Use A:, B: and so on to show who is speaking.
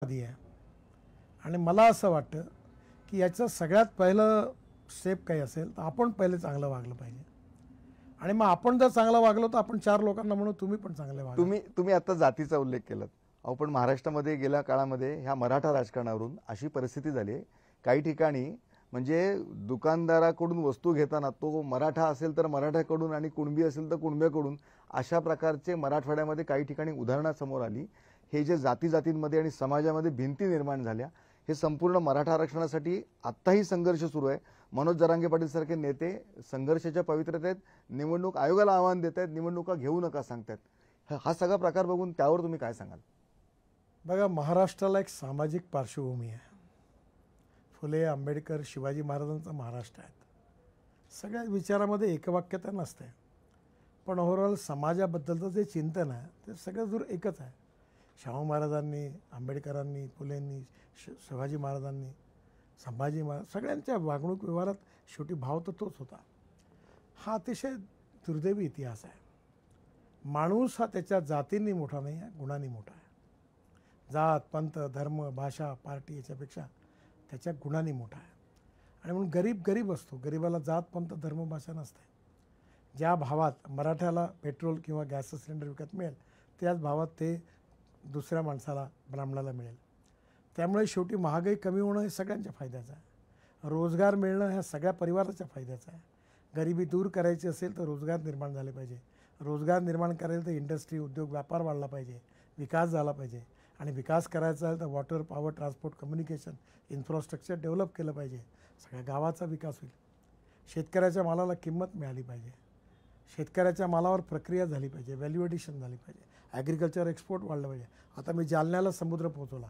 A: आधी आहे आणि मला असं वाटतं की याचं सगळ्यात पहिलं स्टेप काही असेल तर आपण पहिले चांगलं वागलं पाहिजे आणि मग आपण जर चांगलं वागलो तर आपण चार लोकांना म्हणू तुम्ही पण चांगले वागा.
B: तुम्ही आता जातीचा उल्लेख केलात. अहो पण महाराष्ट्रामध्ये गेल्या काळामध्ये ह्या मराठा राजकारणावरून अशी परिस्थिती झाली आहे, काही ठिकाणी म्हणजे दुकानदाराकडून वस्तू घेताना तो मराठा असेल तर मराठ्याकडून आणि कुणबी असेल तर कुणब्याकडून अशा प्रकारचे मराठवाड्यामध्ये काही ठिकाणी उदाहरणं समोर आली. हे जे जातींमध्ये आणि समाजामध्ये भिंती निर्माण झाल्या, हे संपूर्ण मराठा आरक्षणासाठी आत्ताही संघर्ष सुरू आहे. मनोज जरांगे पाटील सारखे नेते संघर्षाच्या पवित्रतेत निवडणूक आयोगाला आव्हान देत आहेत, निवडणुका घेऊ नका सांगतात. हा सगळा प्रकार बघून त्यावर तुम्ही काय सांगाल?
A: बघा, महाराष्ट्राला एक सामाजिक पार्श्वभूमी आहे. फुले, आंबेडकर, शिवाजी महाराजांचा महाराष्ट्र आहे. सगळ्या विचारामध्ये एकवाक्यता नसते, पण ओव्हरऑल समाजाबद्दलचं जे चिंतन आहे ते सगळं दूर एकच आहे. शाहू महाराजांनी, आंबेडकरांनी, फुलेंनी, शिवाजी महाराजांनी, संभाजी महाराज सगळ्यांच्या वागणूक व्यवहारात शेवटी भाव तर तोच होता. हा अतिशय दुर्दैवी इतिहास आहे. माणूस हा त्याच्या जातींनी मोठा नाही आहे, गुणांनी मोठा आहे. जात, पंथ, धर्म, भाषा, पार्टी याच्यापेक्षा त्याच्या गुणांनी मोठा आहे. आणि म्हणून गरीब असतो. गरिबाला जात, पंथ, धर्म, भाषा नसते. ज्या भावात मराठ्याला पेट्रोल किंवा गॅसचं सिलेंडर विकत मिळेल त्याच भावात ते दुसऱ्या माणसाला, ब्राह्मणाला मिळेल. त्यामुळे शेवटी महागाई कमी होणं हे सगळ्यांच्या फायद्याचं आहे. रोजगार मिळणं ह्या सगळ्या परिवाराच्या फायद्याचं आहे. गरिबी दूर करायची असेल तर रोजगार निर्माण झाले पाहिजे. रोजगार निर्माण करायला तर इंडस्ट्री, उद्योग, व्यापार वाढला पाहिजे, विकास झाला पाहिजे. आणि विकास करायचा आहे तर water, power, transport, communication, infrastructure develop केलं पाहिजे. सगळ्या गावाचा विकास होईल. शेतकऱ्याच्या मालाला किंमत मिळाली पाहिजे. शेतकऱ्याच्या मालावर प्रक्रिया झाली पाहिजे, व्हॅल्यू ॲडिशन झाली पाहिजे. ॲग्रिकल्चर एक्सपोर्ट वाढलं पाहिजे. आता मी जालन्याला समुद्र पोहोचवला.